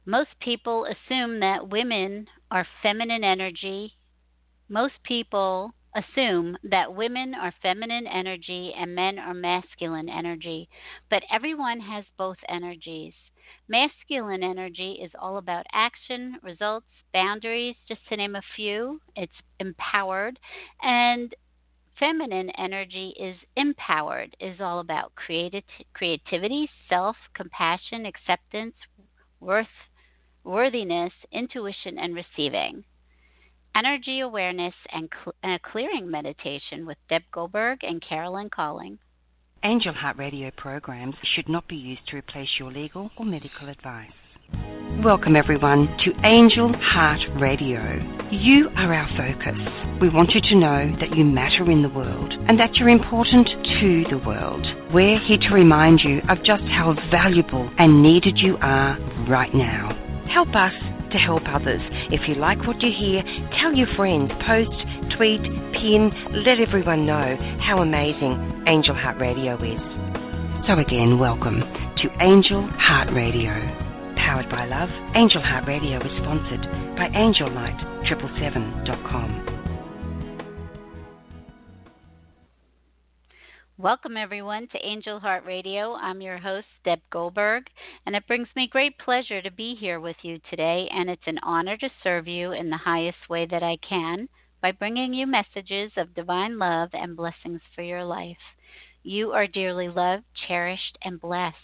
Most people assume that women are feminine energy. Most people assume that women are feminine energy and men are masculine energy, but everyone has both energies. Masculine energy is all about action, results, boundaries, just to name a few. It's empowered. And feminine energy is empowered, is all about creativity, self, compassion, acceptance, worth, worthiness, intuition, and receiving. Energy awareness and clearing meditation with Deb Goldberg and Carolyn Colling. Angel Heart Radio programs should not be used to replace your legal or medical advice. Welcome everyone to Angel Heart Radio. You are our focus. We want you to know that you matter in the world and that you're important to the world. We're here to remind you of just how valuable and needed you are right now. Help us to help others. If you like what you hear, tell your friends, post, tweet, pin, let everyone know how amazing Angel Heart Radio is. So again, welcome to Angel Heart Radio. Powered by love, Angel Heart Radio is sponsored by AngelLight777.com. Welcome, everyone, to Angel Heart Radio. I'm your host, Deb Goldberg, and it brings me great pleasure to be here with you today, and it's an honor to serve you in the highest way that I can by bringing you messages of divine love and blessings for your life. You are dearly loved, cherished, and blessed.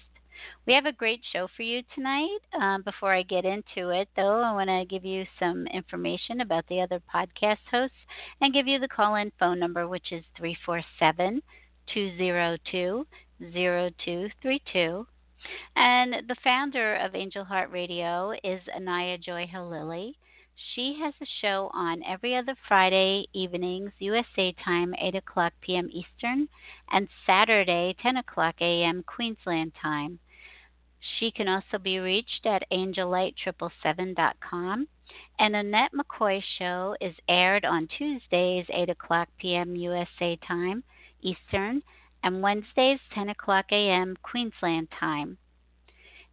We have a great show for you tonight. Before I get into it, though, I want to give you some information about the other podcast hosts and give you the call-in phone number, which is 347-202-0232. And the founder of Angel Heart Radio is Anaya Joy Halili. She has a show on every other Friday evenings, USA time, 8 o'clock p.m. Eastern, and Saturday, 10 o'clock a.m. Queensland time. She can also be reached at angellight777.com. And Annette McCoy's show is aired on Tuesdays, 8 o'clock p.m. USA time, Eastern, and Wednesdays, 10 o'clock a.m. Queensland time.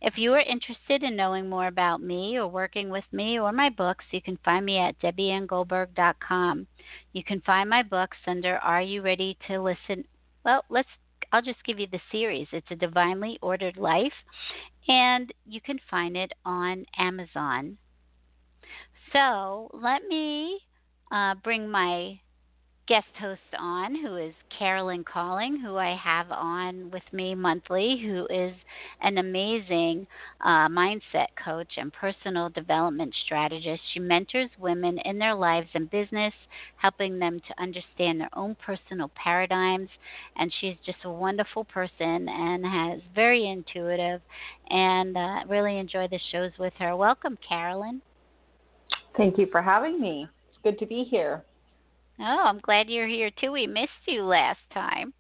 If you are interested in knowing more about me or working with me or my books, you can find me at debbiengoldberg.com. You can find my books under Are You Ready to Listen? Well, I'll just give you the series. It's A Divinely Ordered Life, and you can find it on Amazon. So let me bring my guest host on, who is Carolyn Colling, who I have on with me monthly, who is an amazing mindset coach and personal development strategist. She mentors women in their lives and business, helping them to understand their own personal paradigms. And she's just a wonderful person and has very intuitive, and really enjoy the shows with her. Welcome, Carolyn. Thank you for having me. It's good to be here. Oh, I'm glad you're here too. We missed you last time.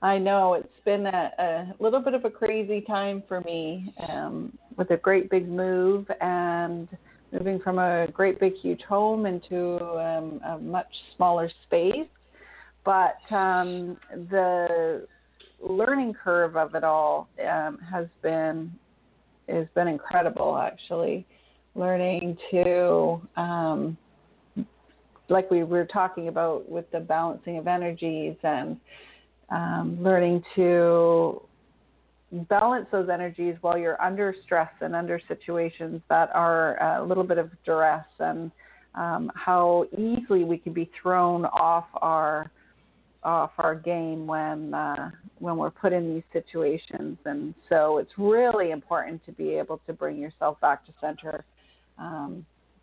I know it's been a little bit of a crazy time for me with a great big move and moving from a great big huge home into a much smaller space. But the learning curve of it all has been incredible, actually. Learning to like we were talking about with the balancing of energies and learning to balance those energies while you're under stress and under situations that are a little bit of duress, and how easily we can be thrown off our game when we're put in these situations. And so it's really important to be able to bring yourself back to center.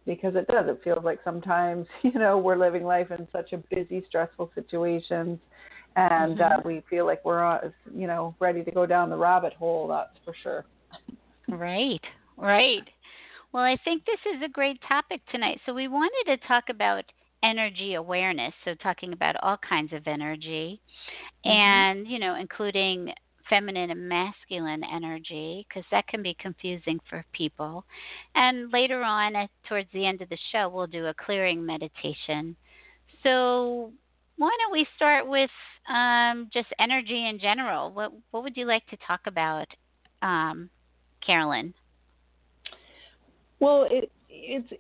Because it does. It feels like sometimes, we're living life in such a busy, stressful situations, and we feel like we're, ready to go down the rabbit hole, that's for sure. Right. Well, I think this is a great topic tonight. So we wanted to talk about energy awareness, so talking about all kinds of energy, and, including feminine and masculine energy, because that can be confusing for people. And later on, towards the end of the show, we'll do a clearing meditation. So why don't we start with just energy in general? What would you like to talk about, Carolyn? Well, it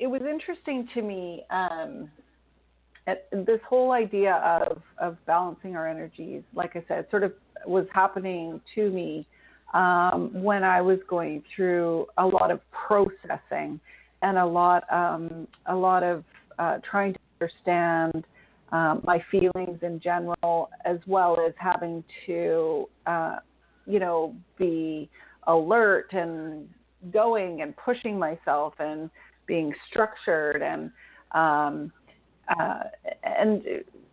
was interesting to me, this whole idea of balancing our energies. Like I said, sort of was happening to me when I was going through a lot of processing and a lot of trying to understand my feelings in general, as well as having to be alert and going and pushing myself and being structured and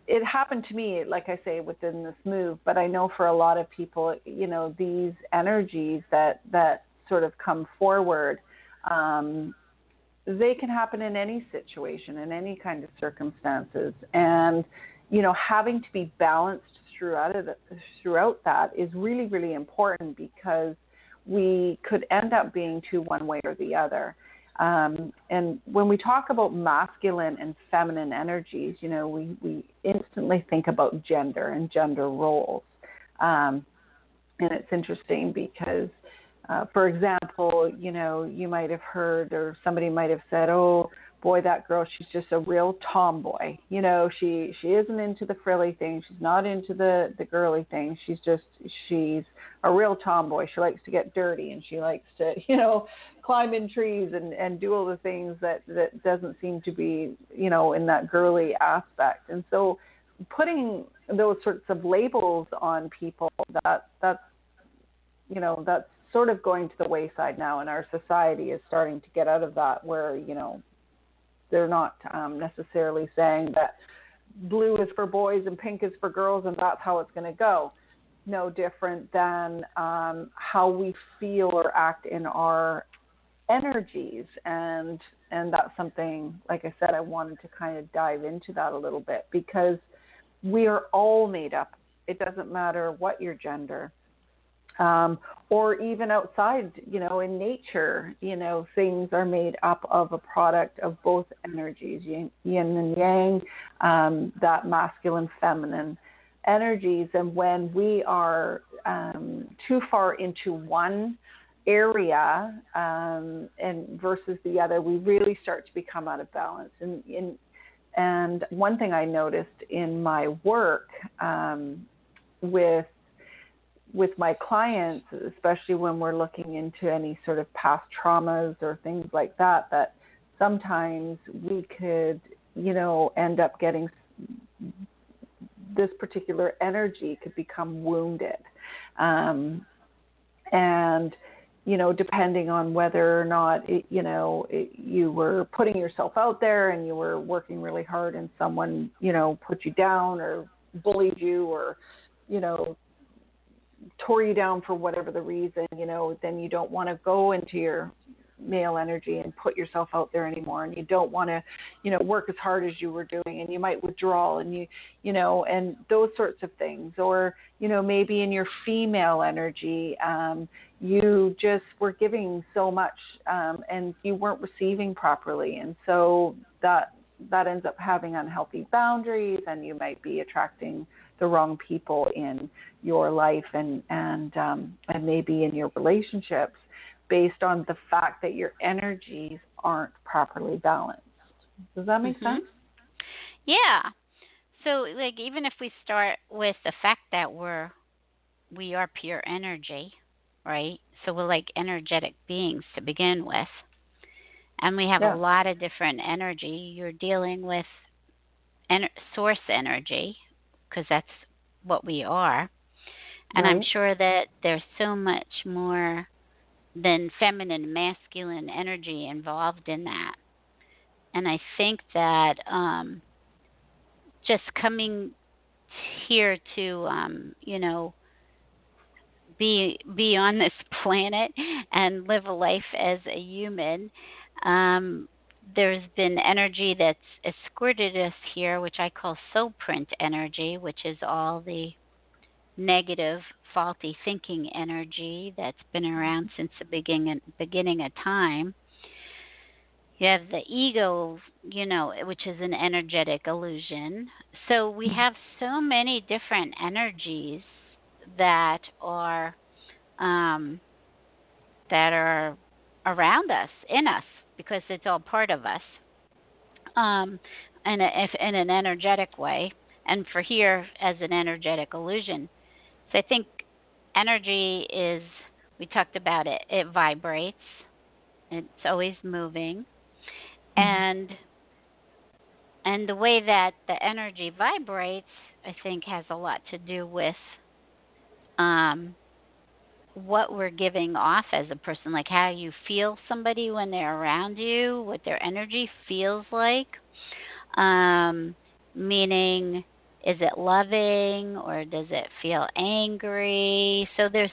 it happened to me, like I say, within this move. But I know for a lot of people, these energies that sort of come forward, they can happen in any situation, in any kind of circumstances, and having to be balanced throughout that is really, really important, because we could end up being too one way or the other. And when we talk about masculine and feminine energies, we instantly think about gender and gender roles. And it's interesting because, for example, you might have heard, or somebody might have said, oh, boy, that girl, she's just a real tomboy. She isn't into the frilly thing. She's not into the girly thing. She's a real tomboy. She likes to get dirty, and she likes to, climb in trees and do all the things that doesn't seem to be, in that girly aspect. And so putting those sorts of labels on people, that's sort of going to the wayside now, and our society is starting to get out of that, where, they're not necessarily saying that blue is for boys and pink is for girls, and that's how it's going to go. No different than how we feel or act in our energies. And that's something, like I said, I wanted to kind of dive into that a little bit, because we are all made up. It doesn't matter what your gender. Or even outside, in nature, things are made up of a product of both energies, yin and yang, that masculine, feminine energies. And when we are too far into one area and versus the other, we really start to become out of balance. And one thing I noticed in my work with my clients, especially when we're looking into any sort of past traumas or things like that, that sometimes we could, end up getting this particular energy could become wounded. And, depending on whether or not, you were putting yourself out there and you were working really hard and someone, put you down or bullied you or, tore you down for whatever the reason, then you don't want to go into your male energy and put yourself out there anymore, and you don't want to, work as hard as you were doing, and you might withdraw, and and those sorts of things. Or, maybe in your female energy, you just were giving so much, and you weren't receiving properly, and so that ends up having unhealthy boundaries, and you might be attracting the wrong people in your life and maybe in your relationships, based on the fact that your energies aren't properly balanced. Does that make sense? Yeah. So, even if we start with the fact that we are pure energy, right? So we're like energetic beings to begin with, and we have a lot of different energy. You're dealing with source energy, because that's what we are. And I'm sure that there's so much more than feminine and masculine energy involved in that. And I think that just coming here to, be on this planet and live a life as a human, there's been energy that's escorted us here, which I call soul print energy, which is all the negative, faulty thinking energy that's been around since the beginning of time. You have the ego, which is an energetic illusion. So we have so many different energies that are around us, in us, because it's all part of us, um, if in an energetic way, and for here as an energetic illusion. So I think energy is, we talked about it, it vibrates, it's always moving, and the way that the energy vibrates, I think, has a lot to do with um, what we're giving off as a person, like how you feel somebody when they're around you, what their energy feels like. Meaning, is it loving or does it feel angry? So there's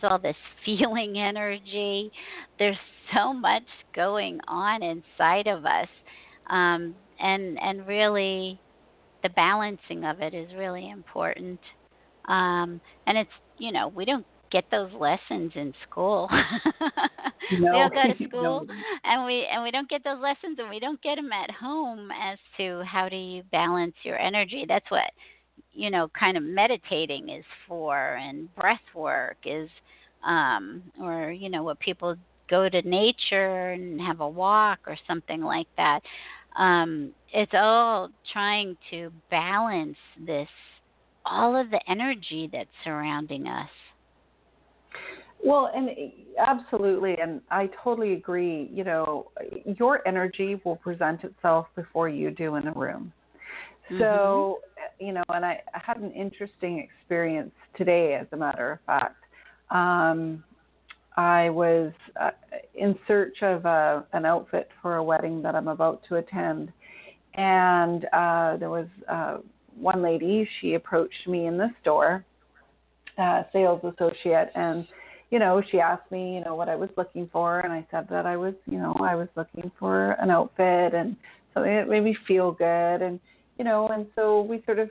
all this feeling energy. There's so much going on inside of us. And really, the balancing of it is really important. And it's, we don't get those lessons in school. No. We don't go to No. school, and we don't get those lessons, and we don't get them at home as to how do you balance your energy. That's what kind of meditating is for, and breath work is, or what people go to nature and have a walk or something like that. It's all trying to balance this, all of the energy that's surrounding us. Well, and absolutely, and I totally agree. Your energy will present itself before you do in a room. So, and I had an interesting experience today, as a matter of fact. I was in search of an outfit for a wedding that I'm about to attend, and there was one lady. She approached me in the store, sales associate, and she asked me, what I was looking for, and I said that I was looking for an outfit and something that made me feel good, and so we sort of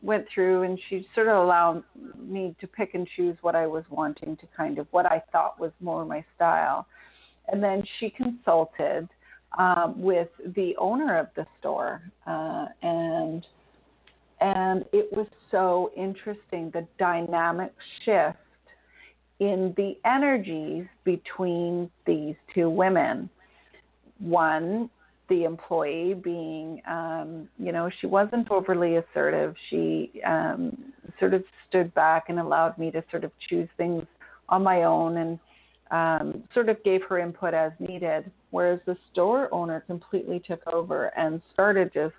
went through, and she sort of allowed me to pick and choose what I was wanting, to kind of what I thought was more my style. And then she consulted with the owner of the store, and it was so interesting, the dynamic shift in the energies between these two women. One, the employee being, she wasn't overly assertive. She sort of stood back and allowed me to sort of choose things on my own, and sort of gave her input as needed. Whereas the store owner completely took over and started just,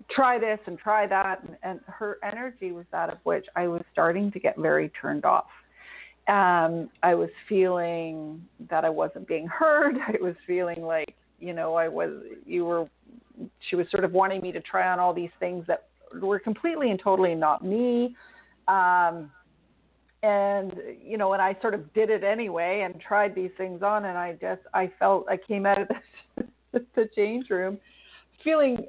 try this and try that. And her energy was that of which I was starting to get very turned off. I was feeling that I wasn't being heard. I was feeling like, she was sort of wanting me to try on all these things that were completely and totally not me. And I sort of did it anyway and tried these things on. And I felt I came out of the change room feeling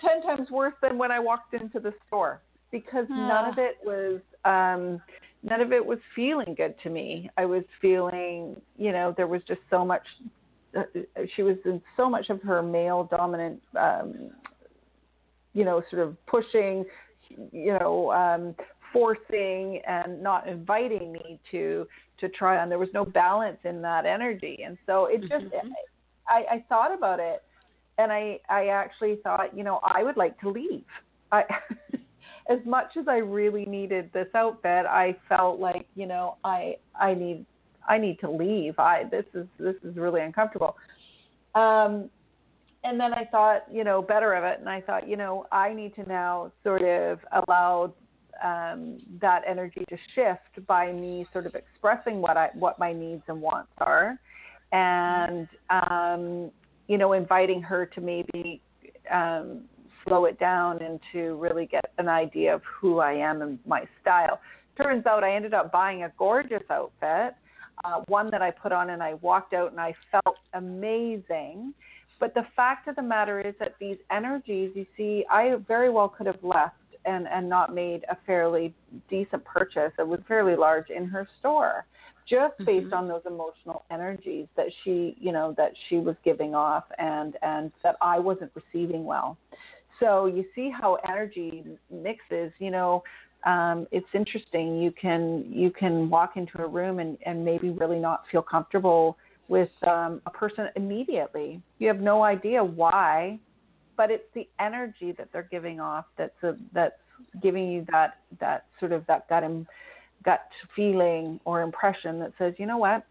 10 times worse than when I walked into the store, because none of it was feeling good to me. I was feeling, there was just so much, she was in so much of her male dominant, sort of pushing, forcing and not inviting me to try on. There was no balance in that energy. And so it just, I thought about it, and I actually thought, I would like to leave. As much as I really needed this outfit, I felt like, I need to leave. This is really uncomfortable. And then I thought, better of it. And I thought, I need to now sort of allow that energy to shift by me sort of expressing what my needs and wants are, and inviting her to maybe slow it down and to really get an idea of who I am and my style. Turns out I ended up buying a gorgeous outfit, one that I put on, and I walked out and I felt amazing. But the fact of the matter is that these energies, you see, I very well could have left and not made a fairly decent purchase. It was fairly large in her store, just based on those emotional energies that she was giving off, and that I wasn't receiving well. So you see how energy mixes. It's interesting. You can walk into a room and maybe really not feel comfortable with a person immediately. You have no idea why, but it's the energy that they're giving off that's giving you that sort of that gut feeling or impression that says, you know what,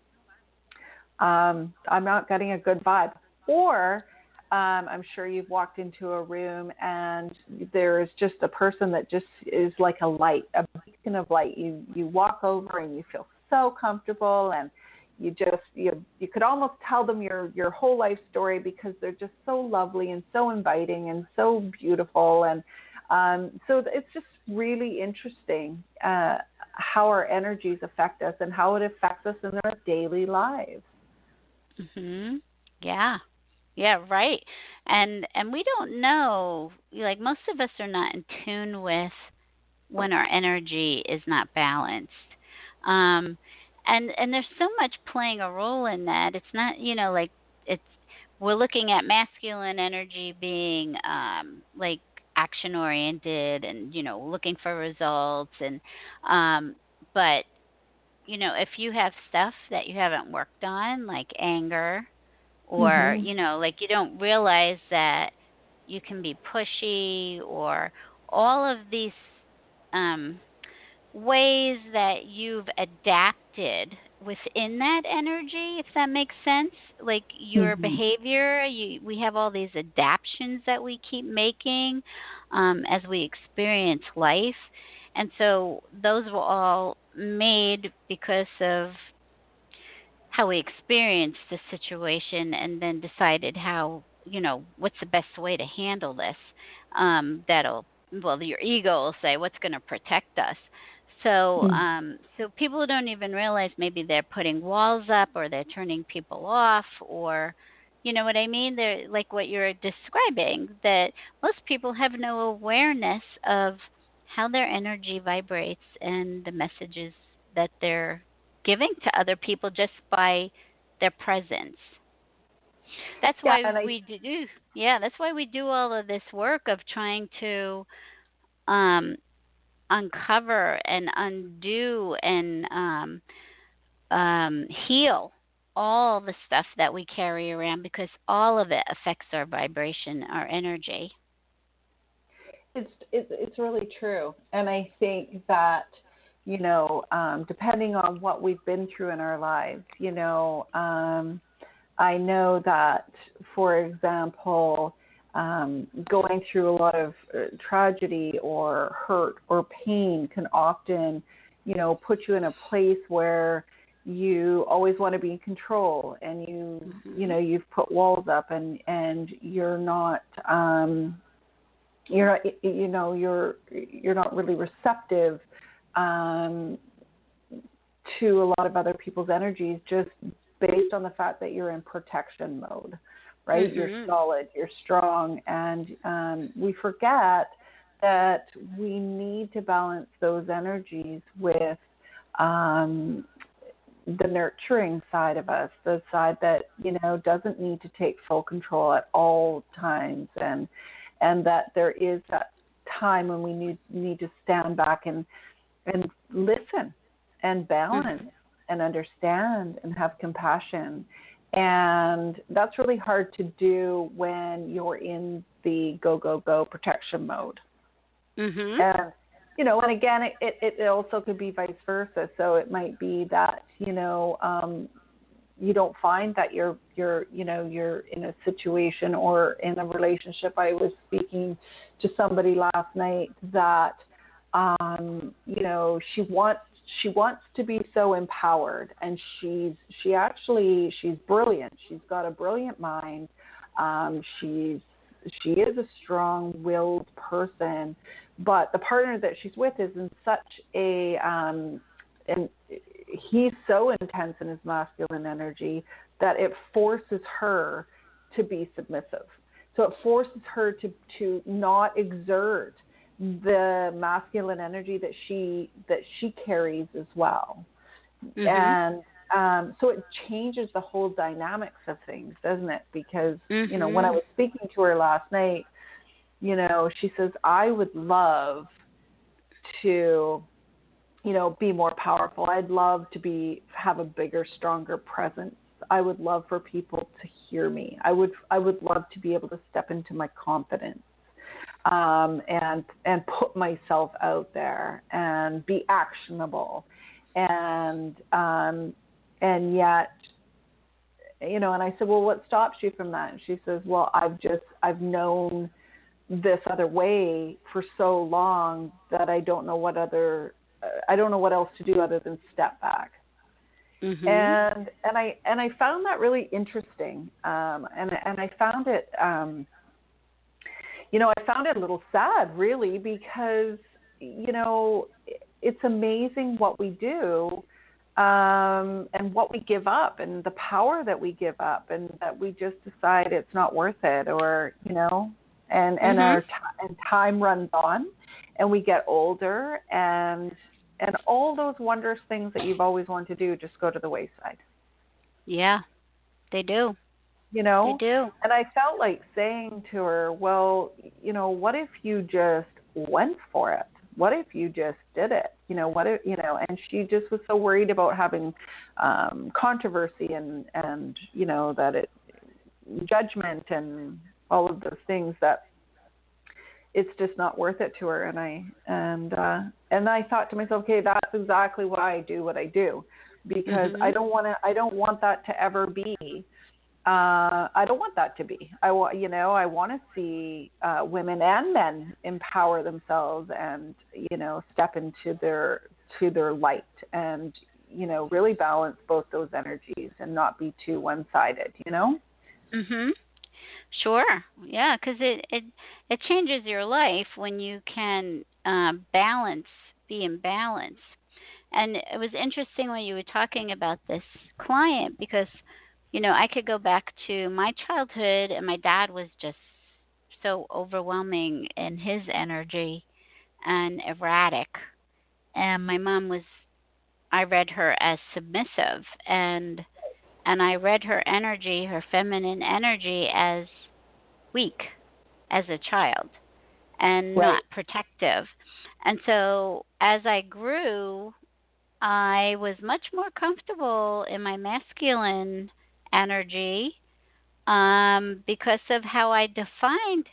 I'm not getting a good vibe. Or I'm sure you've walked into a room and there's just a person that just is like a light, a beacon of light. You walk over and you feel so comfortable, and you could almost tell them your whole life story because they're just so lovely and so inviting and so beautiful. And so it's just really interesting how our energies affect us and how it affects us in our daily lives. Mhm. Yeah. Yeah, right. And we don't know, like most of us are not in tune with when our energy is not balanced. Um and there's so much playing a role in that. It's not, like it's we're looking at masculine energy being like action oriented and looking for results and but if you have stuff that you haven't worked on, like anger, or Mm-hmm. like you don't realize that you can be pushy, or all of these um ways that you've adapted within that energy, if that makes sense. Like your Mm-hmm. behavior, we have all these adaptations that we keep making as we experience life. And so those were all made because of how we experienced the situation and then decided how, what's the best way to handle this. That'll, well, your ego will say what's going to protect us. So, Mm-hmm. so people don't even realize maybe they're putting walls up or they're turning people off, or, you know what I mean? They're like what you're describing, that most people have no awareness of how their energy vibrates and the messages that they're giving to other people just by their presence. That's Yeah, why and I we do, yeah, that's why we do all of this work of trying to um, uncover and undo and heal all the stuff that we carry around, because all of it affects our vibration, our energy. it's really true, and I think that depending on what we've been through in our lives, I know that, for example, going through a lot of tragedy or hurt or pain can often, put you in a place where you always want to be in control, and Mhm. you've put walls up, and you're not really receptive um, to a lot of other people's energies, just based on the fact that you're in protection mode, right? You're Mhm. solid, you're strong, and we forget that we need to balance those energies with um, the nurturing side of us, the side that doesn't need to take full control at all times, and that there is that time when we need to stand back and listen and balance Mhm. and understand and have compassion. And that's really hard to do when you're in the go, go, go protection mode. Mhm. And, and again, it also could be vice versa. So it might be that, you don't find that you're in a situation or in a relationship. I was speaking to somebody last night that she wants to be so empowered, and she's brilliant. She's got a brilliant mind. She is a strong-willed person, but the partner that she's with is in such and he's so intense in his masculine energy that it forces her to be submissive. So it forces her to not exert the masculine energy that she carries as well. Mhm. And so it changes the whole dynamics of things, doesn't it? Because when I Mhm. was speaking to her last night, she says, I would love to be more powerful. I'd love to have a bigger, stronger presence. I would love for people to hear me. I would love to be able to step into my confidence, and put myself out there and be actionable, and yet, and I said, well, what stops you from that? And she says, well, I've known this other way for so long that I don't know what else to do other than step back. Mm-hmm. And I found that really interesting. And I found it, I found it a little sad, really, because, it's amazing what we do, and what we give up, and the power that we give up, and that we just decide it's not worth it, or, and time runs on, and we get older, and all those wondrous things that you've always wanted to do just go to the wayside. Yeah, they do. They do. And I felt like saying to her, well, what if you just went for it? What if you just did it? What if, and she just was so worried about having controversy and that it, judgment and all of those things, that it's just not worth it to her. And I thought to myself, okay, that's exactly why I do what I do, because I don't want that to ever be. I don't want that to be. I want to see women and men empower themselves and, step into their light, and, really balance both those energies and not be too one-sided, Mhm. Sure. Yeah, because it changes your life when you can be in balance. And it was interesting when you were talking about this client, because I could go back to my childhood, and my dad was just so overwhelming in his energy and erratic. And my mom I read her as submissive, and I read her energy, her feminine energy, as weak as a child and Right. not protective. And so as I grew, I was much more comfortable in my masculine energy, because of how I defined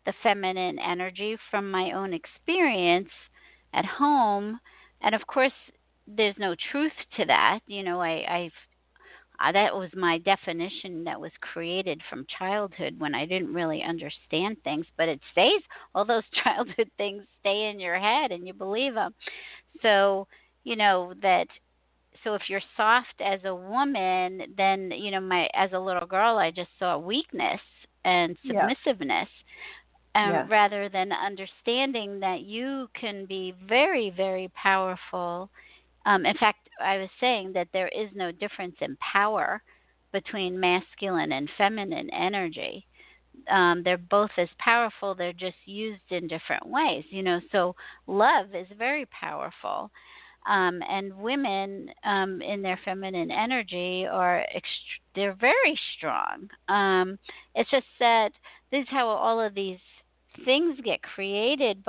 the feminine energy from my own experience at home. And of course, there's no truth to that. That was my definition that was created from childhood, when I didn't really understand things. But it stays, all those childhood things stay in your head, and you believe them. So, that. So if you're soft as a woman, then as a little girl, I just saw weakness and submissiveness, rather than understanding that you can be very, very powerful. In fact, I was saying that there is no difference in power between masculine and feminine energy. They're both as powerful. They're just used in different ways. So love is very powerful. And women, in their feminine energy, they're very strong. It's just that this is how all of these things get created.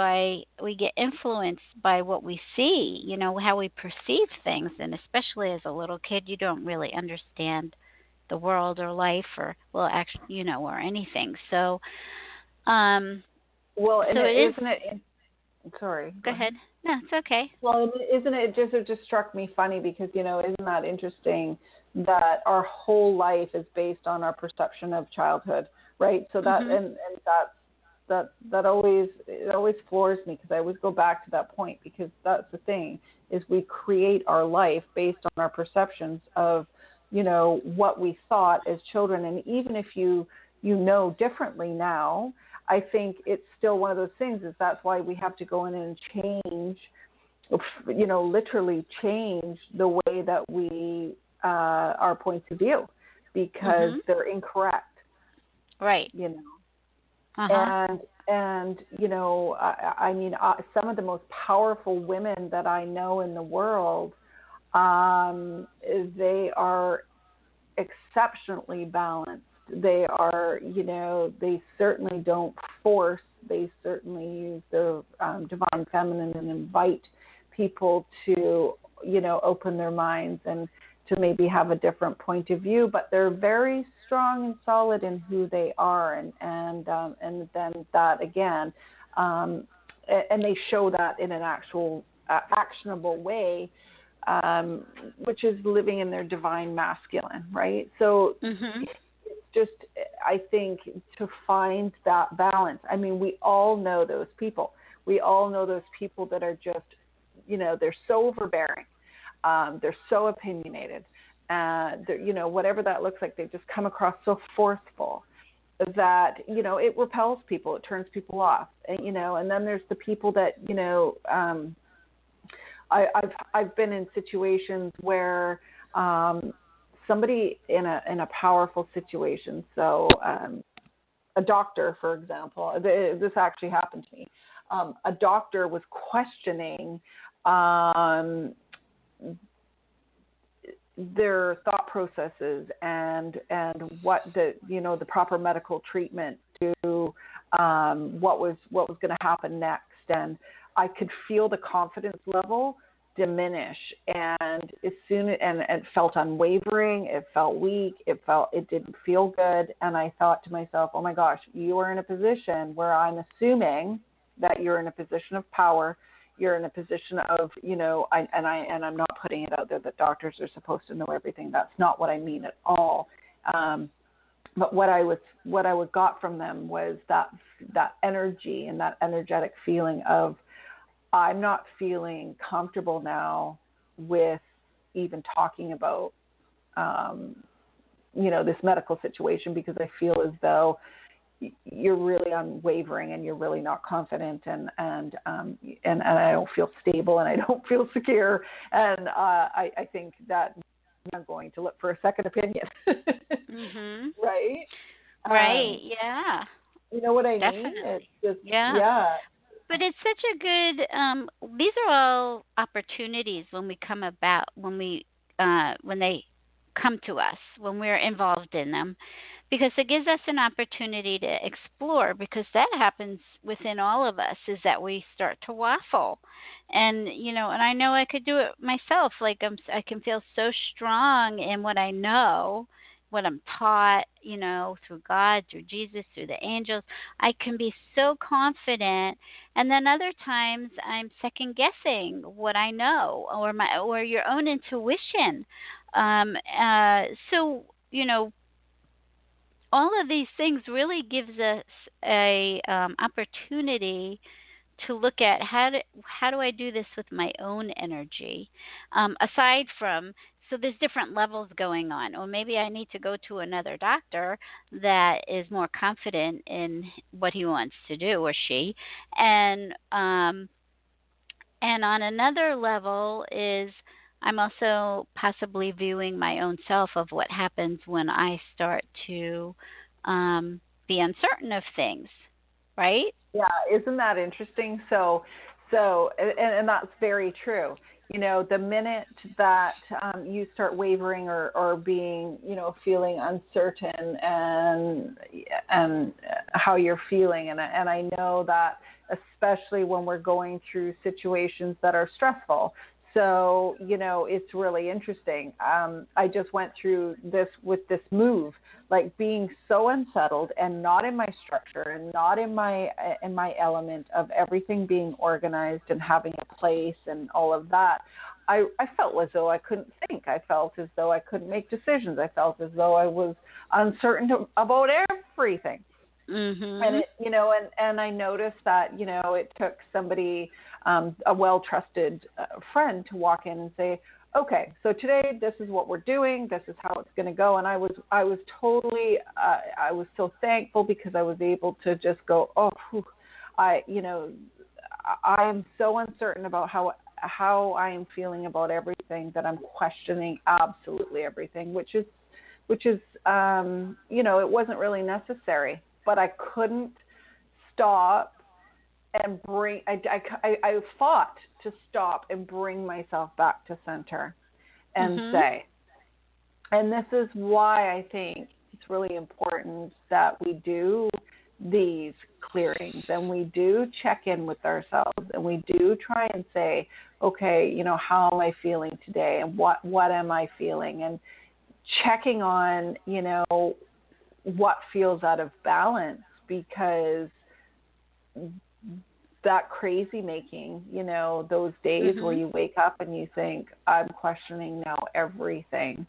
We get influenced by what we see, how we perceive things. And especially as a little kid, you don't really understand the world or life, or, well, actually, or anything. So, well, and so isn't it? Sorry. Go ahead. No, it's okay. Well, it just struck me funny, because, isn't that interesting that our whole life is based on our perception of childhood, right? So that, and that always floors me, because I always go back to that point, because that's the thing, is we create our life based on our perceptions of, what we thought as children. And even if you know differently now, I think it's still one of those things, is that's why we have to go in and change, literally change the way that we, our points of view, because they're incorrect. Right. And I mean, some of the most powerful women that I know in the world, they are exceptionally balanced. They are, they certainly don't force. They certainly use their divine feminine and invite people to, open their minds and to maybe have a different point of view, but they're very strong and solid in who they are, and then that again, and they show that in an actual actionable way, which is living in their divine masculine, right? So Mhm. it's just, I think, to find that balance. I mean, we all know those people. We all know those people that are just, they're so overbearing. They're so opinionated. Whatever that looks like, they just come across so forceful that, it repels people. It turns people off. And then there's the people that, I've been in situations where somebody in a powerful situation. So a doctor, for example, this actually happened to me. A doctor was questioning their thought processes and what the proper medical treatment to what was going to happen next, and I could feel the confidence level diminish, and it felt unwavering, it felt weak, it didn't feel good, and I thought to myself, oh my gosh, you are in a position where I'm assuming that you're in a position of power. You're in a position of, I'm not putting it out there that doctors are supposed to know everything. That's not what I mean at all. But what I got from them was that energy and that energetic feeling of, I'm not feeling comfortable now with even talking about, this medical situation, because I feel as though you're really unwavering and you're really not confident, and I don't feel stable and I don't feel secure, and I think that I'm going to look for a second opinion. Mhm. Right? Right. Yeah. You know what I mean? It's Definitely. just, Yeah. yeah. But it's such a good. These are all opportunities when they come to us, when we're involved in them, because it gives us an opportunity to explore, because that happens within all of us, is that we start to waffle, and I know I could do it myself. Like I can feel so strong in what I know, what I'm taught, through God, through Jesus, through the angels. I can be so confident, and then other times I'm second guessing what I know, or your own intuition. So all of these things really gives us a opportunity to look at how do I do this with my own energy, aside from, so there's different levels going on, or maybe I need to go to another doctor that is more confident in what he wants to do, or she, and on another level is, I'm also possibly viewing my own self of what happens when I start to be uncertain of things, right? Yeah, isn't that interesting? And that's very true. The minute that you start wavering or being, feeling uncertain and how you're feeling, and I know that especially when we're going through situations that are stressful. So, it's really interesting. I just went through this with this move, like being so unsettled and not in my structure and not in my element of everything being organized and having a place and all of that. I felt as though I couldn't think. I felt as though I couldn't make decisions. I felt as though I was uncertain about everything. And Mhm. and I noticed that, it took somebody, a well-trusted friend, to walk in and say, okay, so today this is what we're doing. This is how it's going to go. And I was totally, I was so thankful, because I was able to just go, oh, whew, I am so uncertain about how I am feeling about everything, that I'm questioning absolutely everything, which is, it wasn't really necessary, but I couldn't stop and I fought to stop and bring myself back to center and Mhm. say, and this is why I think it's really important that we do these clearings and we do check in with ourselves and we do try and say, okay, how am I feeling today, and what am I feeling, and checking on, what feels out of balance, because that crazy making, those days where Mhm. you wake up and you think, I'm questioning now everything.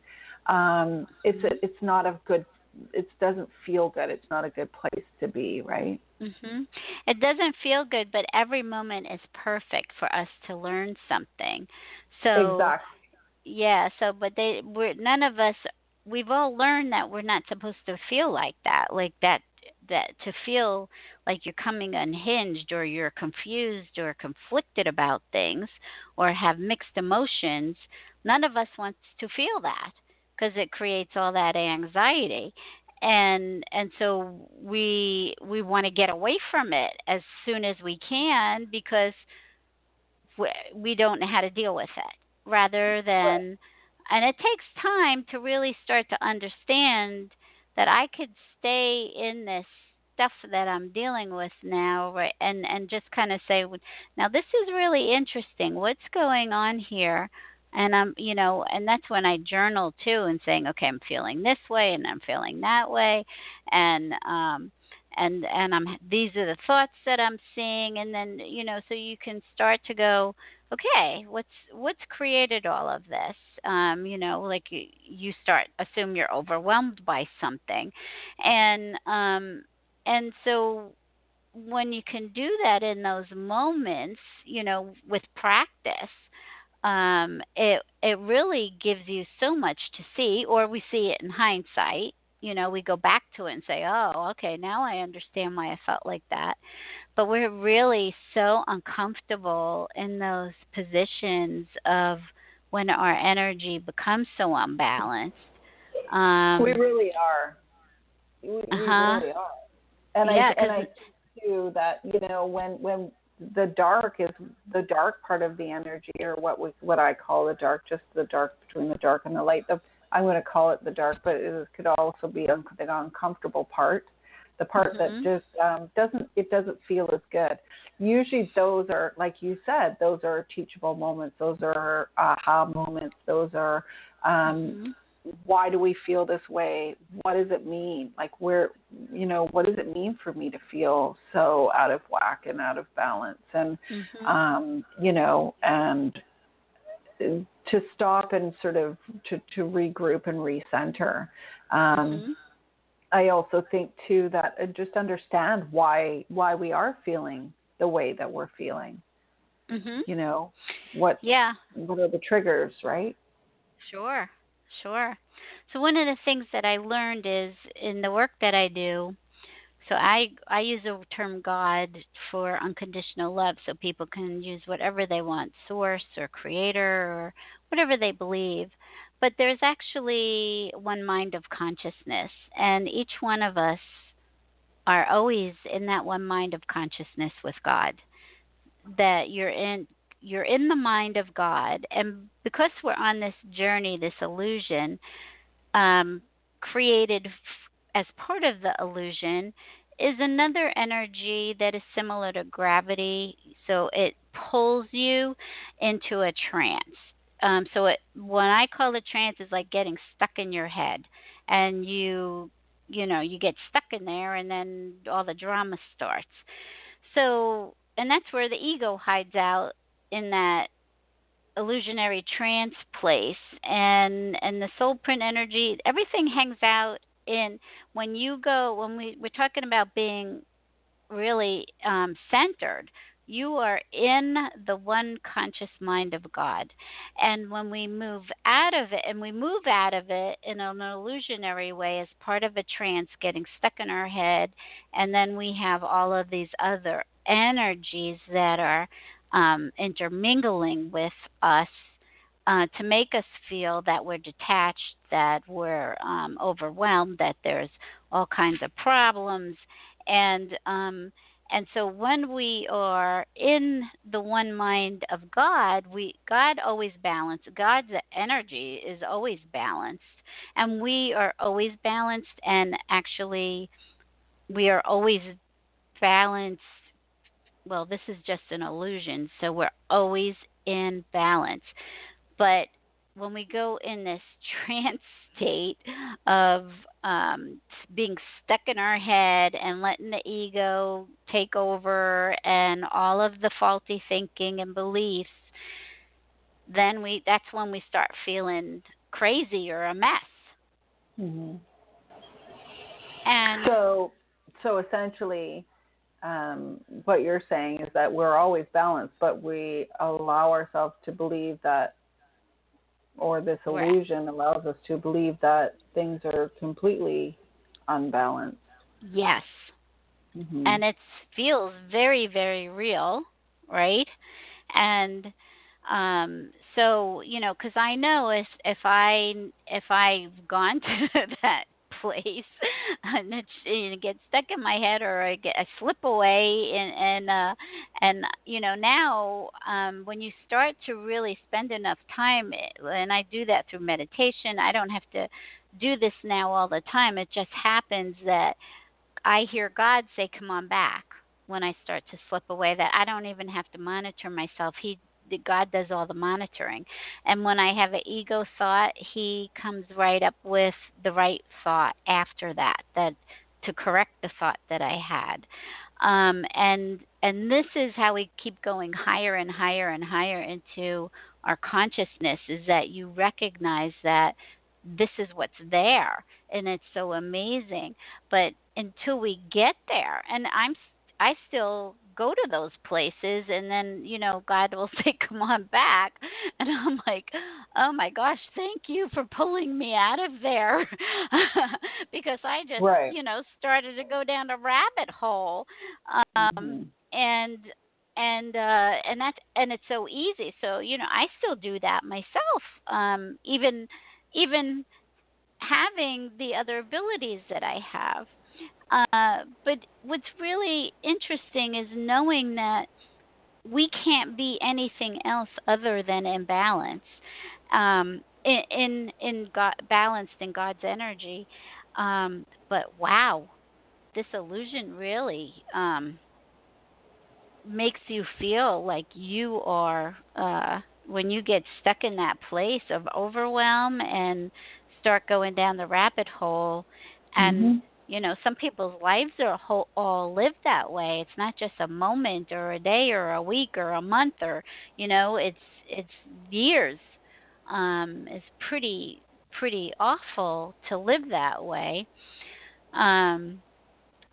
It's not a good, it doesn't feel good. It's not a good place to be, right? Mhm. It doesn't feel good, but every moment is perfect for us to learn something. So, Exactly. yeah, we're none of us, we've all learned that we're not supposed to feel like that. That to feel like you're coming unhinged, or you're confused or conflicted about things, or have mixed emotions. None of us wants to feel that, because it creates all that anxiety. And so we want to get away from it as soon as we can, because we don't know how to deal with it, rather Right. than, and it takes time to really start to understand that I could stay in this stuff that I'm dealing with now, right, and just kind of say, now this is really interesting, what's going on here. And and that's when I journal too, and saying, okay, I'm feeling this way and I'm feeling that way, and I'm these are the thoughts that I'm seeing. And then so you can start to go, okay, what's created all of this. Like you start assume you're overwhelmed by something. And so when you can do that in those moments, with practice, it really gives you so much to see, or we see it in hindsight. We go back to it and say, oh, okay, now I understand why I felt like that. But we're really so uncomfortable in those positions of when our energy becomes so unbalanced. We Um, really are. We uh-huh. really are. And Yeah, I because think too that, when the dark is the dark part of the energy, or what I call the dark, just the dark between the dark and the light. I'm going to call it the dark, but it could also be the uncomfortable part, the part that mhm. just doesn't feel as good. Usually those are, like you said, those are teachable moments. Those are aha moments. Those are Mhm. why do we feel this way? What does it mean? Like, what does it mean for me to feel so out of whack and out of balance? And, Mhm. and to stop and sort of to regroup and recenter. Um, Mhm. I also think too that just understand why we are feeling the way that we're feeling. Mhm. You know, what Yeah. what are the triggers, right? Sure. Sure. So one of the things that I learned is in the work that I do. So I use the term God for unconditional love, so people can use whatever they want, source or creator or whatever they believe. But there's actually one mind of consciousness, and each one of us are always in that one mind of consciousness with God. That you're in the mind of God, and because we're on this journey, this illusion, created as part of the illusion is another energy that is similar to gravity. So it pulls you into a trance. When I call it trance, is like getting stuck in your head, and you get stuck in there, and then all the drama starts. So, and that's where the ego hides out, in that illusionary trance place. And the soul print energy, everything hangs out in, when we're talking about being really centered, you are in the one conscious mind of God. And when we move out of it, and we move out of it in an illusionary way as part of a trance, getting stuck in our head, and then we have all of these other energies that are intermingling with us, to make us feel that we're detached, that we're overwhelmed, that there's all kinds of problems. And so when we are in the one mind of God, God always balanced. God's energy is always balanced, and we are always balanced. And actually, we are always balanced. Well, this is just an illusion. So we're always in balance. But when we go in this trance state of being stuck in our head and letting the ego take over and all of the faulty thinking and beliefs, then that's when we start feeling crazy or a mess. Mm-hmm. And so essentially, what you're saying is that we're always balanced, but we allow ourselves to believe that, or this illusion allows us to believe that things are completely unbalanced. Yes. Mm-hmm. And it feels very, very real, right? And so, because I know if I've gone to that place and it gets stuck in my head, or I slip away, and now when you start to really spend enough time, and I do that through meditation. I don't have to do this now all the time. It just happens that I hear God say, "Come on back," when I start to slip away, that I don't even have to monitor myself. God does all the monitoring. And when I have an ego thought, he comes right up with the right thought after that to correct the thought that I had. And this is how we keep going higher and higher and higher into our consciousness, is that you recognize that this is what's there, and it's so amazing. But until we get there, and I still go to those places, and then God will say, "Come on back," and I'm like, "Oh my gosh, thank you for pulling me out of there," because I just started to go down a rabbit hole, and it's so easy. So I still do that myself, even having the other abilities that I have. But what's really interesting is knowing that we can't be anything else other than in balance, in God, balanced in God's energy. But wow, this illusion really makes you feel like you are, when you get stuck in that place of overwhelm and start going down the rabbit hole. And some people's lives are all lived that way. It's not just a moment or a day or a week or a month, or it's years. It's pretty awful to live that way. And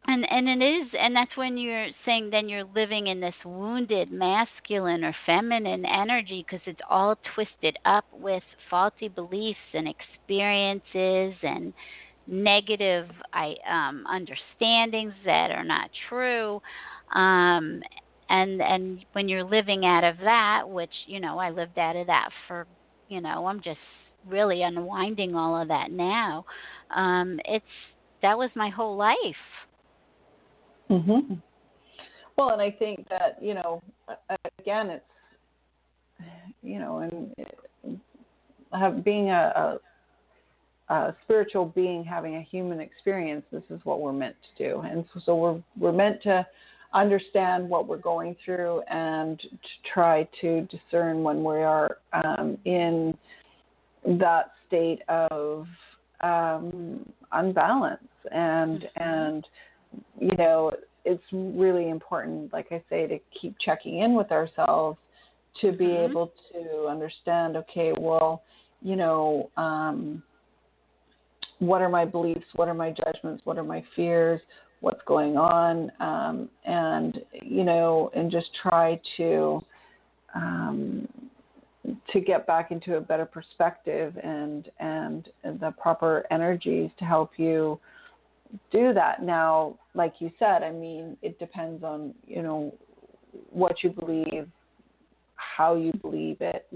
it is, and that's when you're saying then you're living in this wounded masculine or feminine energy, because it's all twisted up with faulty beliefs and experiences and negative understandings that are not true. And when you're living out of that, which I lived out of that for I'm just really unwinding all of that now. That was my whole life. Mm-hmm. Well, and I think that, again, it's, and being a spiritual being, having a human experience, this is what we're meant to do. And so we're meant to understand what we're going through and to try to discern when we are in that state of unbalance. And it's really important, like I say, to keep checking in with ourselves to be able to understand, okay, well, what are my beliefs? What are my judgments? What are my fears? What's going on? And just try to get back into a better perspective and the proper energies to help you do that. Now, like you said, I mean, it depends on, what you believe, how you believe it,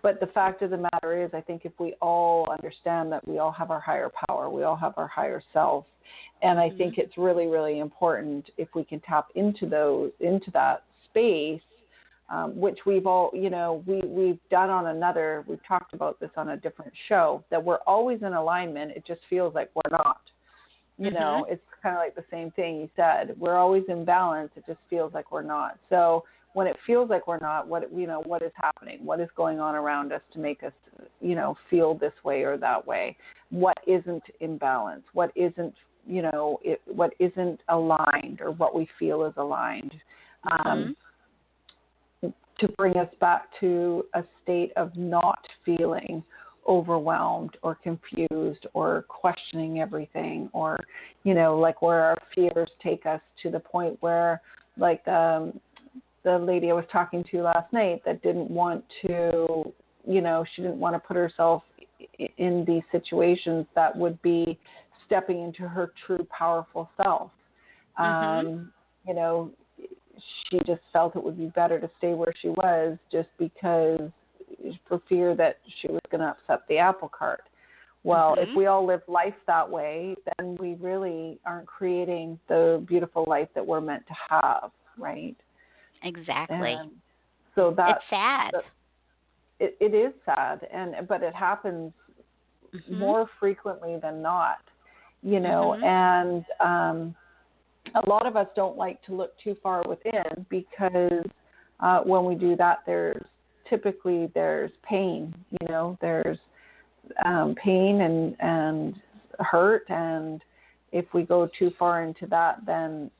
but the fact of the matter is, I think if we all understand that we all have our higher power, we all have our higher self, and I think it's really, really important if we can tap into that space, which we've all, we've done we've talked about this on a different show, that we're always in alignment. It just feels like we're not. It's kind of like the same thing you said. We're always in balance. It just feels like we're not. So when it feels like we're not, what is happening? What is going on around us to make us, feel this way or that way? What isn't in balance? What isn't, what isn't aligned, or what we feel is aligned? To bring us back to a state of not feeling overwhelmed or confused or questioning everything, or, like where our fears take us to the point where, like the lady I was talking to last night that didn't want to, she didn't want to put herself in these situations that would be stepping into her true powerful self. She just felt it would be better to stay where she was, just because, for fear that she was going to upset the apple cart. Well, if we all live life that way, then we really aren't creating the beautiful life that we're meant to have, right? Exactly. And so that's sad. It is sad, but it happens more frequently than not, and a lot of us don't like to look too far within, because when we do that, there's pain, there's pain and hurt, and if we go too far into that, then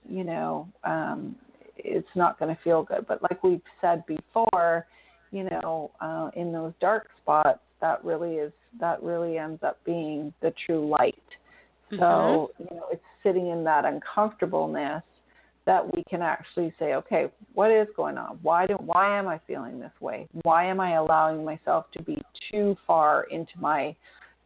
it's not going to feel good. But like we've said before, in those dark spots, that really ends up being the true light. So, it's sitting in that uncomfortableness that we can actually say, okay, what is going on? Why am I feeling this way? Why am I allowing myself to be too far into my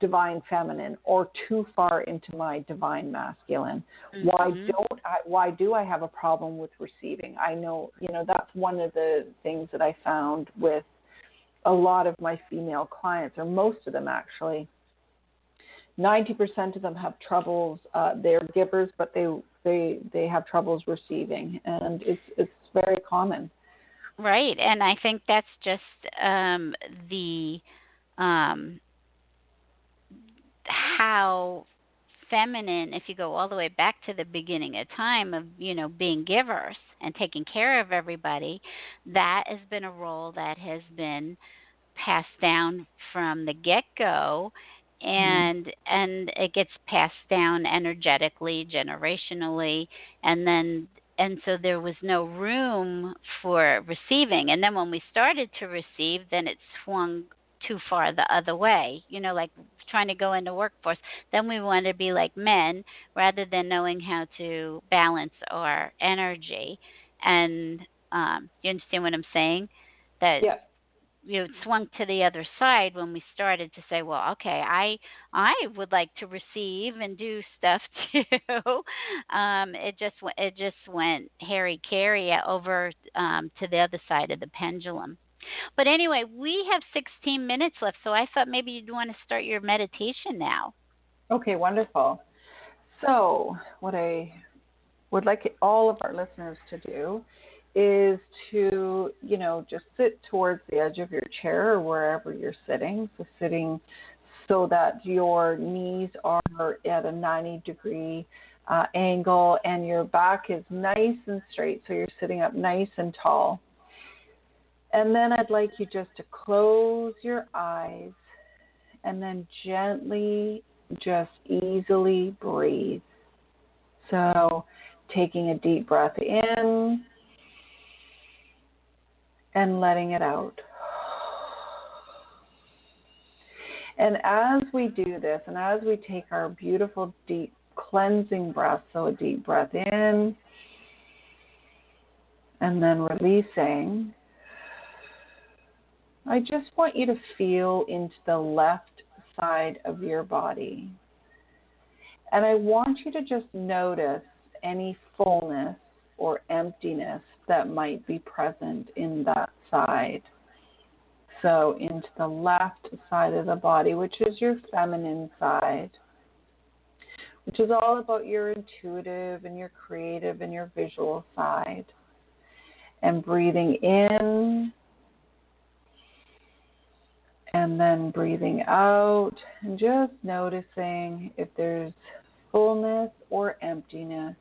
divine feminine, or too far into my divine masculine? Why do I have a problem with receiving? I know, that's one of the things that I found with a lot of my female clients, or most of them actually. 90% of them have troubles. They're givers, but they have troubles receiving, and it's very common. Right, and I think that's just the how feminine, if you go all the way back to the beginning of time of, being givers and taking care of everybody, that has been a role that has been passed down from the get-go, and it gets passed down energetically, generationally, and so there was no room for receiving. And then when we started to receive, then it swung too far the other way, like trying to go into workforce. Then we want to be like men, rather than knowing how to balance our energy. And you understand what I'm saying? That yeah. Swung to the other side when we started to say, well, okay, I would like to receive and do stuff too. It just went hairy-carry over to the other side of the pendulum. But anyway, we have 16 minutes left, so I thought maybe you'd want to start your meditation now. Okay, wonderful. So what I would like all of our listeners to do is to, just sit towards the edge of your chair or wherever you're sitting. So sitting so that your knees are at a 90-degree angle, and your back is nice and straight. So you're sitting up nice and tall. And then I'd like you just to close your eyes, and then gently, just easily breathe. So taking a deep breath in and letting it out. And as we do this, and as we take our beautiful deep cleansing breath, so a deep breath in and then releasing, I just want you to feel into the left side of your body. And I want you to just notice any fullness or emptiness that might be present in that side. So into the left side of the body, which is your feminine side, which is all about your intuitive and your creative and your visual side. And breathing in and then breathing out, and just noticing if there's fullness or emptiness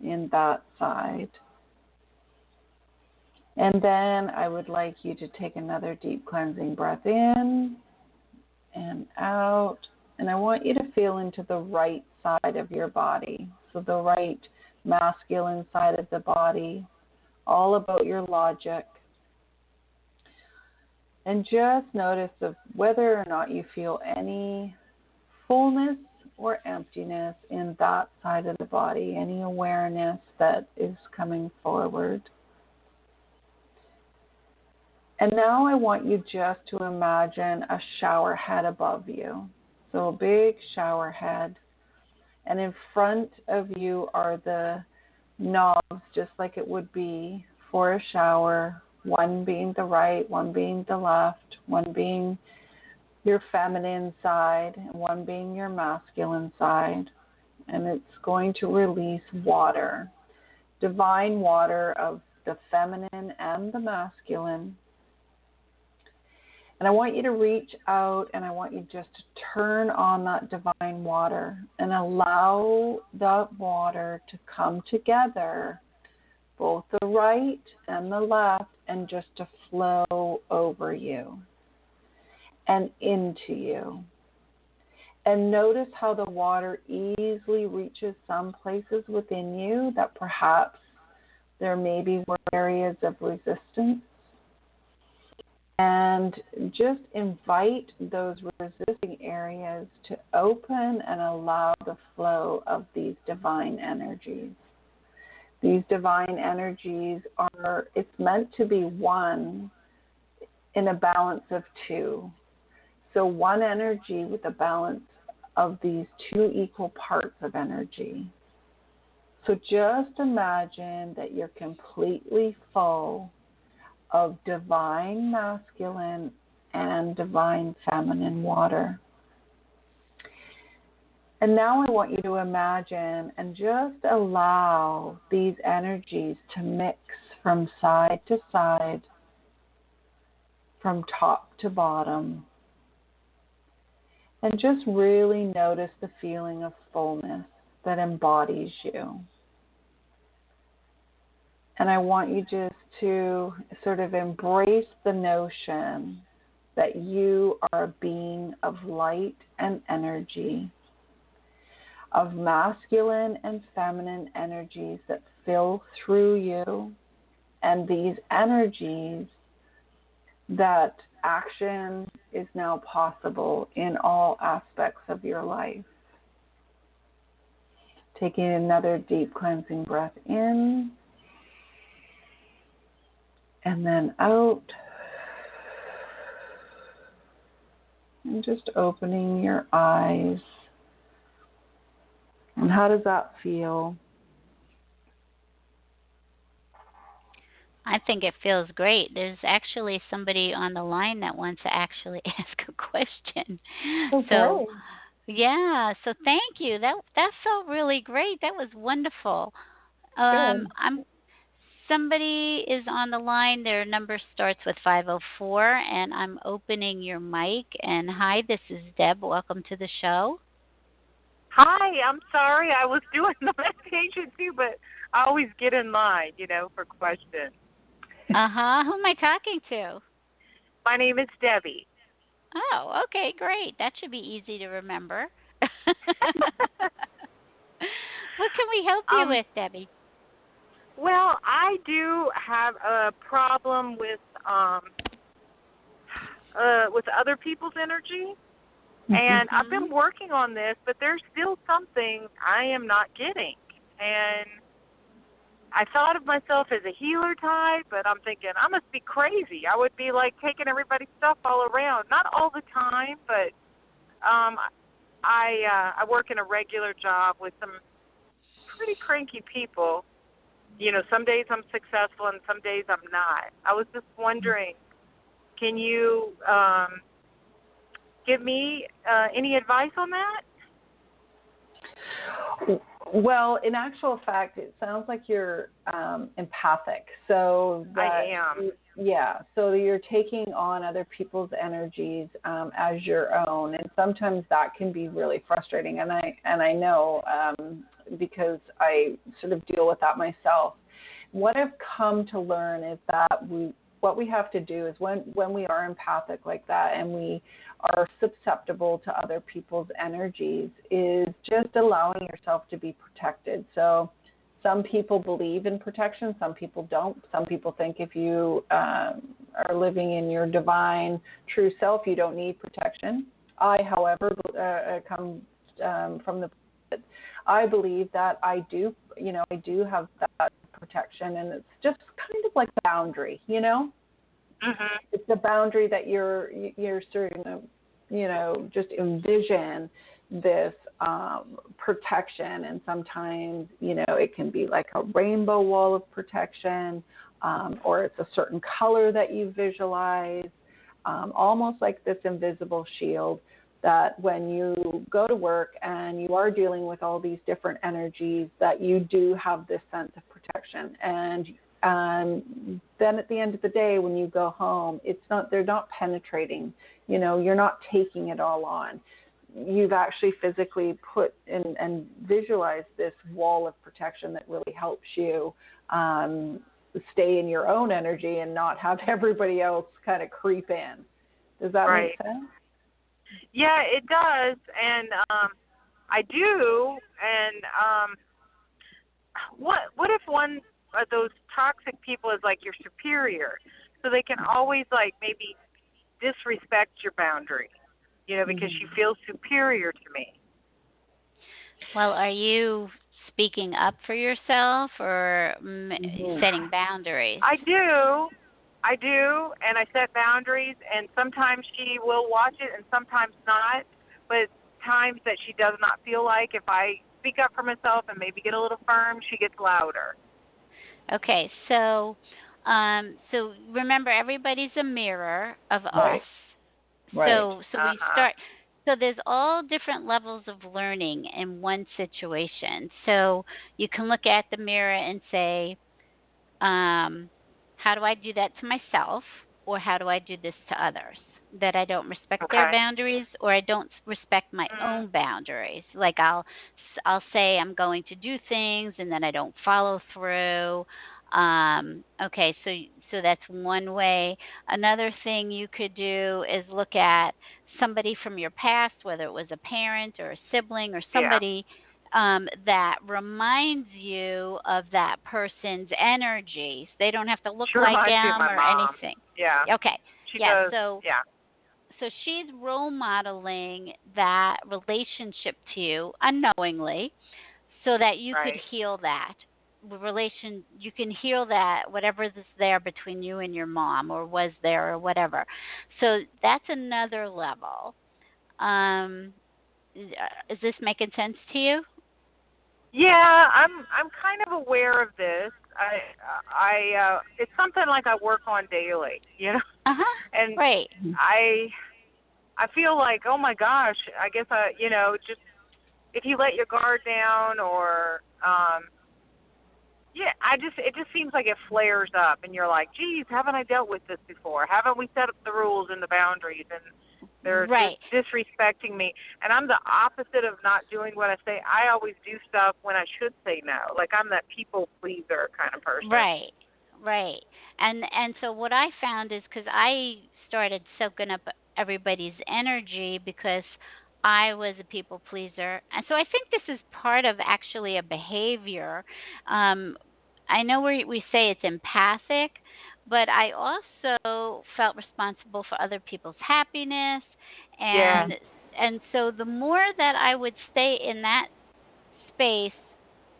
in that side. And then I would like you to take another deep cleansing breath in and out. And I want you to feel into the right side of your body. So the right masculine side of the body, all about your logic. And just notice of whether or not you feel any fullness or emptiness in that side of the body, any awareness that is coming forward. And now I want you just to imagine a shower head above you. So a big shower head. And in front of you are the knobs, just like it would be for a shower, one being the right, one being the left, one being your feminine side, and one being your masculine side. And it's going to release water, divine water of the feminine and the masculine. And I want you to reach out and I want you just to turn on that divine water and allow that water to come together, both the right and the left, and just to flow over you and into you. And notice how the water easily reaches some places within you that perhaps there maybe were areas of resistance. And just invite those resisting areas to open and allow the flow of these divine energies. These divine energies are, it's meant to be one in a balance of two. So one energy with a balance of these two equal parts of energy. So just imagine that you're completely full of divine masculine and divine feminine water. And now I want you to imagine and just allow these energies to mix from side to side, from top to bottom. And just really notice the feeling of fullness that embodies you. And I want you just to sort of embrace the notion that you are a being of light and energy, of masculine and feminine energies that fill through you, and these energies that action is now possible in all aspects of your life. Taking another deep cleansing breath in. And then out. And just opening your eyes. And how does that feel? I think it feels great. There's actually somebody on the line that wants to actually ask a question. Okay. So, yeah. So thank you. That felt really great. That was wonderful. Good. Somebody is on the line. Their number starts with 504, and I'm opening your mic. And hi, this is Deb. Welcome to the show. Hi, I'm sorry. I was doing the meditation too, but I always get in line, for questions. Who am I talking to? My name is Debbie. Oh, okay, great. That should be easy to remember. What can we help you with, Debbie? Well, I do have a problem with other people's energy, and I've been working on this, but there's still something I am not getting. And I thought of myself as a healer type, but I'm thinking I must be crazy. I would be like taking everybody's stuff all around, not all the time, but I work in a regular job with some pretty cranky people. Some days I'm successful and some days I'm not. I was just wondering, can you give me any advice on that? Well, in actual fact, it sounds like you're empathic. So I am. Yeah. So you're taking on other people's energies as your own, and sometimes that can be really frustrating. And I know because I sort of deal with that myself. what I've come to learn is that what we have to do is when we are empathic like that and we are susceptible to other people's energies is just allowing yourself to be protected. So some people believe in protection, some people don't. Some people think if you are living in your divine true self, you don't need protection. I, however, come from the I believe that I do have that protection, and it's just kind of like a boundary, Mm-hmm. It's the boundary that you're starting to, just envision this protection, and sometimes, it can be like a rainbow wall of protection, or it's a certain color that you visualize, almost like this invisible shield that when you go to work and you are dealing with all these different energies, that you do have this sense of protection. And then at the end of the day, when you go home, they're not penetrating, you're not taking it all on. You've actually physically put in and visualized this wall of protection that really helps you stay in your own energy and not have everybody else kind of creep in. Does that make sense? Yeah, it does, and I do. And what if one of those toxic people is like your superior, so they can always like maybe disrespect your boundary, because she feels superior to me. Well, are you speaking up for yourself or setting boundaries? I do, and I set boundaries, and sometimes she will watch it and sometimes not, but times that she does not feel like, if I speak up for myself and maybe get a little firm, she gets louder. Okay, so remember, everybody's a mirror of us. Right. So we start. So there's all different levels of learning in one situation. So you can look at the mirror and say, how do I do that to myself, or how do I do this to others? That I don't respect their boundaries, or I don't respect my own boundaries. Like I'll say I'm going to do things and then I don't follow through. Okay, so that's one way. Another thing you could do is look at somebody from your past, whether it was a parent or a sibling or somebody that reminds you of that person's energies. They don't have to look like them or anything. Yeah. Okay. She does. So she's role modeling that relationship to you unknowingly, so that you could heal that you can heal that, whatever is there between you and your mom, or was there, or whatever. So that's another level. Is this making sense to you? Yeah, I'm kind of aware of this. I it's something like I work on daily, And I feel like, oh my gosh, I guess just if you let your guard down, or it just seems like it flares up, and you're like, geez, haven't I dealt with this before? Haven't we set up the rules and the boundaries, and they're just disrespecting me? And I'm the opposite of not doing what I say. I always do stuff when I should say no. Like, I'm that people pleaser kind of person. Right. And so what I found is, because I started soaking up everybody's energy because I was a people pleaser. And so I think this is part of actually a behavior. I know we say it's empathic, but I also felt responsible for other people's happiness. And so the more that I would stay in that space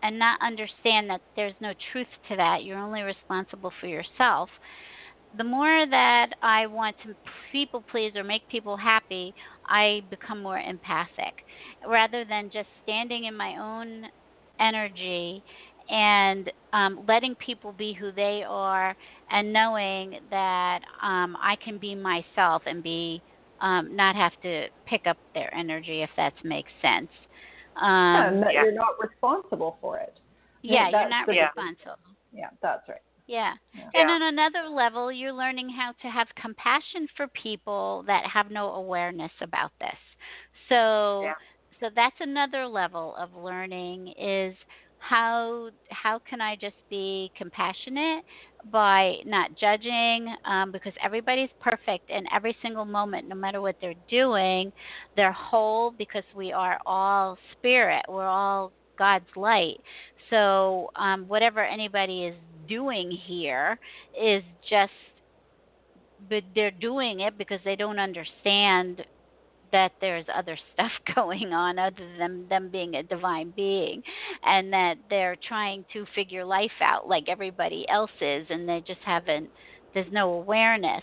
and not understand that there's no truth to that, you're only responsible for yourself, the more that I want to people please or make people happy, I become more empathic, rather than just standing in my own energy and letting people be who they are, and knowing that I can be myself and be not have to pick up their energy, if that makes sense. And that you're not responsible for it. Yeah, you're not responsible. Yeah, that's right. Yeah. And on another level, you're learning how to have compassion for people that have no awareness about this. So that's another level of learning, is how can I just be compassionate by not judging, because everybody's perfect in every single moment, no matter what they're doing. They're whole because we are all spirit. We're all God's light. So whatever anybody is doing here is just, but they're doing it because they don't understand that there's other stuff going on other than them being a divine being, and that they're trying to figure life out like everybody else is, and they just haven't, there's no awareness.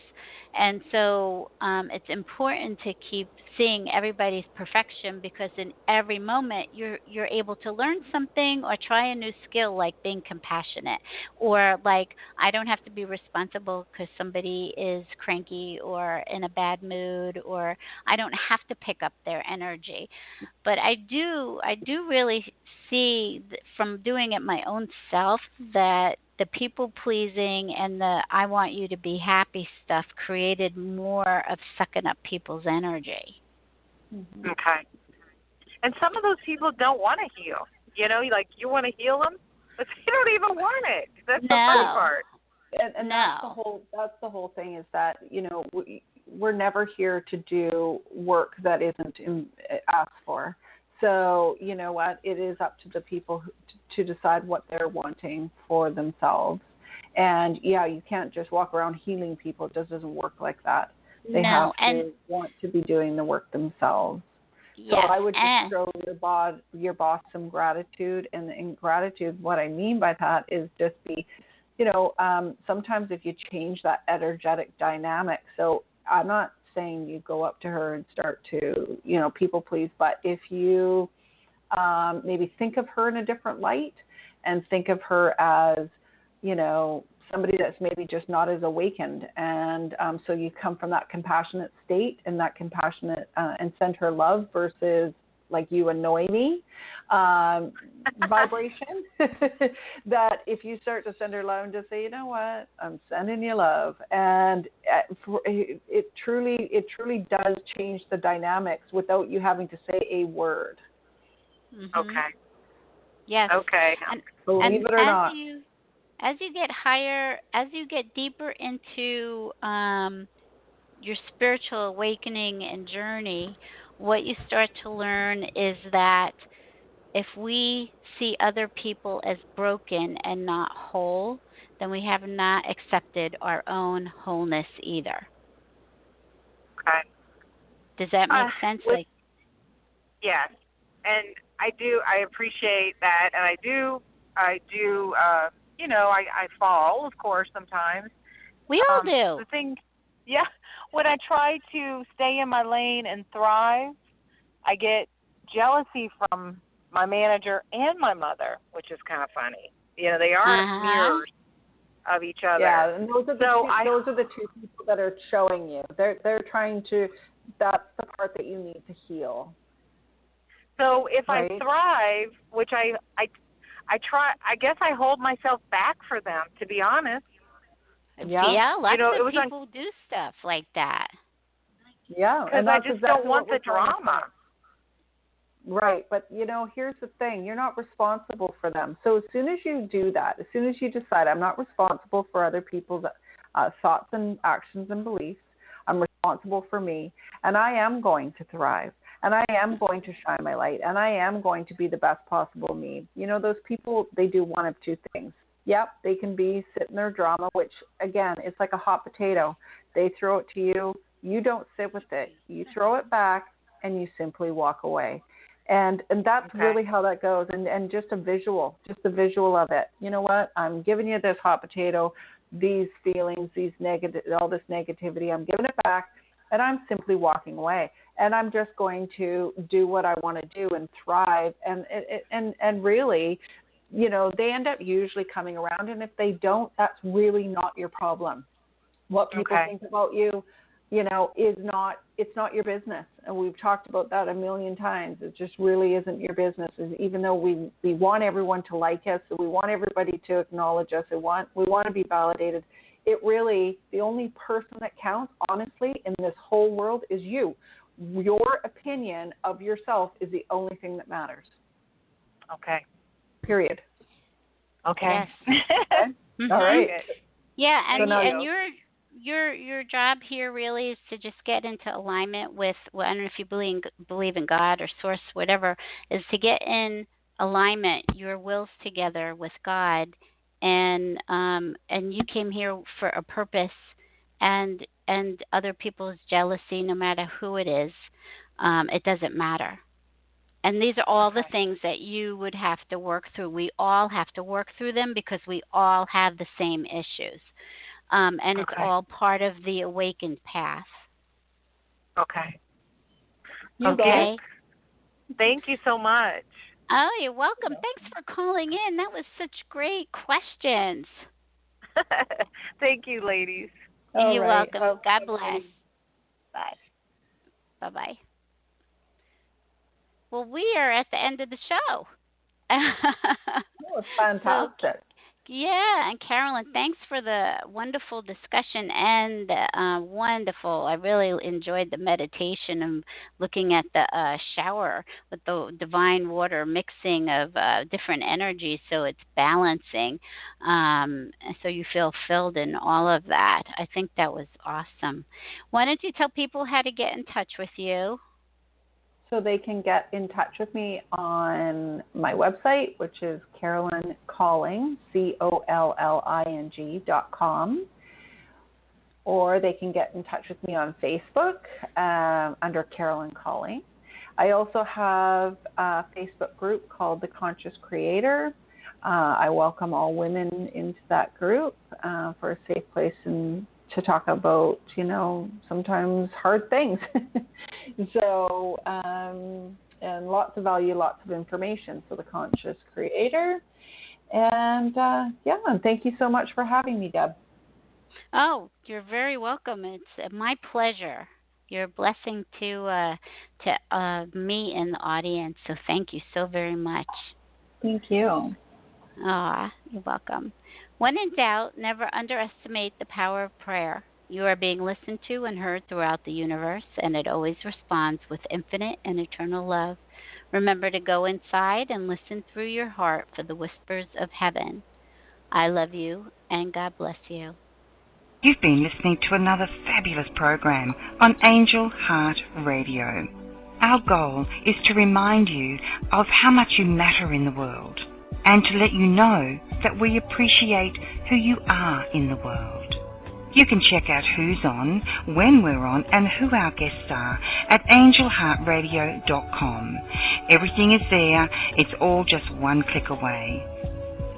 And so it's important to keep seeing everybody's perfection, because in every moment you're able to learn something or try a new skill, like being compassionate, or like I don't have to be responsible because somebody is cranky or in a bad mood, or I don't have to pick up their energy. But I do really see from doing it my own self that the people pleasing and the I want you to be happy stuff created more of sucking up people's energy. Mm-hmm. Okay. And some of those people don't want to heal. You know, like you want to heal them, but they don't even want it. That's the funny No. part. And No. that's the whole thing, is that, you know, we're never here to do work that isn't asked for. So, you know what, it is up to the people to decide what they're wanting for themselves. And yeah, you can't just walk around healing people. It just doesn't work like that. They have No. And to want to be doing the work themselves. So yes. I would just And show your boss some gratitude. And in gratitude, what I mean by that is just be, you know, sometimes if you change that energetic dynamic. So I'm not saying you go up to her and start to, you know, people please, but if you maybe think of her in a different light and think of her as, you know, somebody that's maybe just not as awakened. And so you come from that compassionate state and that compassionate and send her love versus like you annoy me vibration. That if you start to send her love and just say, you know what, I'm sending you love, and it truly does change the dynamics without you having to say a word. mm-hmm. Okay. Yes. Okay. And Believe it or not. As you get higher, as you get deeper into your spiritual awakening and journey, what you start to learn is that if we see other people as broken and not whole, then we have not accepted our own wholeness either. Okay. Does that make sense? With, yes. And I appreciate that. And I do, you know, I fall, of course, sometimes. We all do. The thing, yeah, when I try to stay in my lane and thrive, I get jealousy from my manager and my mother, which is kind of funny. You know, they aren't mirrors of each other. Yeah, and those are the two people that are showing you. They're trying to. That's the part that you need to heal. So if right? I thrive, which I try, I guess I hold myself back for them, to be honest. Yeah, lots of people do stuff like that. Yeah, because I just don't want the drama. Right, but you know, here's the thing: you're not responsible for them. So as soon as you do that, as soon as you decide, I'm not responsible for other people's thoughts and actions and beliefs. I'm responsible for me, and I am going to thrive, and I am going to shine my light, and I am going to be the best possible me. You know, those people, they do one of two things. Yep, they can be sit in their drama, which again, it's like a hot potato. They throw it to you. You don't sit with it. You throw it back, and you simply walk away. And that's really how that goes. And just a visual of it. You know what? I'm giving you this hot potato, these feelings, all this negativity. I'm giving it back, and I'm simply walking away. And I'm just going to do what I want to do and thrive. And really, you know, they end up usually coming around. And if they don't, that's really not your problem. What people think about you, you know, it's not your business. And we've talked about that a million times. It just really isn't your business. And even though we want everyone to like us, and we want everybody to acknowledge us, we want to be validated, it really, the only person that counts, honestly, in this whole world is you. Your opinion of yourself is the only thing that matters. Okay. period. Okay. Yes. Okay? Mm-hmm. All right. Yeah, and So and your job here really is to just get into alignment with, well, I don't know if you believe in God or source, whatever, is to get in alignment, your wills together with God, and you came here for a purpose, and other people's jealousy, no matter who it is, it doesn't matter. And these are all the things that you would have to work through. We all have to work through them because we all have the same issues. And it's all part of the awakened path. Okay. you Okay. Thank you so much. Oh, you're welcome. Thanks for calling in. That was such great questions. Thank you, ladies. You're right. welcome. God bless. Bye. Bye-bye. Well, we are at the end of the show. That was fantastic. Yeah, and Carolyn, thanks for the wonderful discussion and wonderful. I really enjoyed the meditation and looking at the shower with the divine water mixing of different energies, so it's balancing, so you feel filled in all of that. I think that was awesome. Why don't you tell people how to get in touch with you? So they can get in touch with me on my website, which is Carolyn Colling, COLLING.com. Or they can get in touch with me on Facebook under Carolyn Colling. I also have a Facebook group called The Conscious Creator. I welcome all women into that group for a safe place to talk about, sometimes hard things. So, and lots of value, lots of information. So The Conscious Creator. And and thank you so much for having me, Deb. Oh, you're very welcome. It's my pleasure. You're a blessing to me and the audience. So thank you so very much. Thank you. You're welcome. When in doubt, never underestimate the power of prayer. You are being listened to and heard throughout the universe, and it always responds with infinite and eternal love. Remember to go inside and listen through your heart for the whispers of heaven. I love you, and God bless you. You've been listening to another fabulous program on Angel Heart Radio. Our goal is to remind you of how much you matter in the world and to let you know that we appreciate who you are in the world. You can check out who's on, when we're on, and who our guests are at angelheartradio.com. Everything is there. It's all just one click away.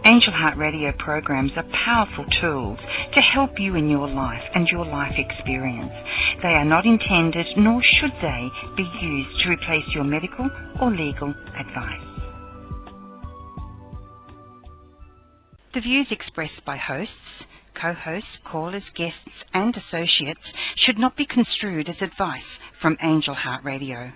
Angel Heart Radio programs are powerful tools to help you in your life and your life experience. They are not intended, nor should they be used to replace your medical or legal advice. The views expressed by hosts, co-hosts, callers, guests and associates should not be construed as advice from Angel Heart Radio.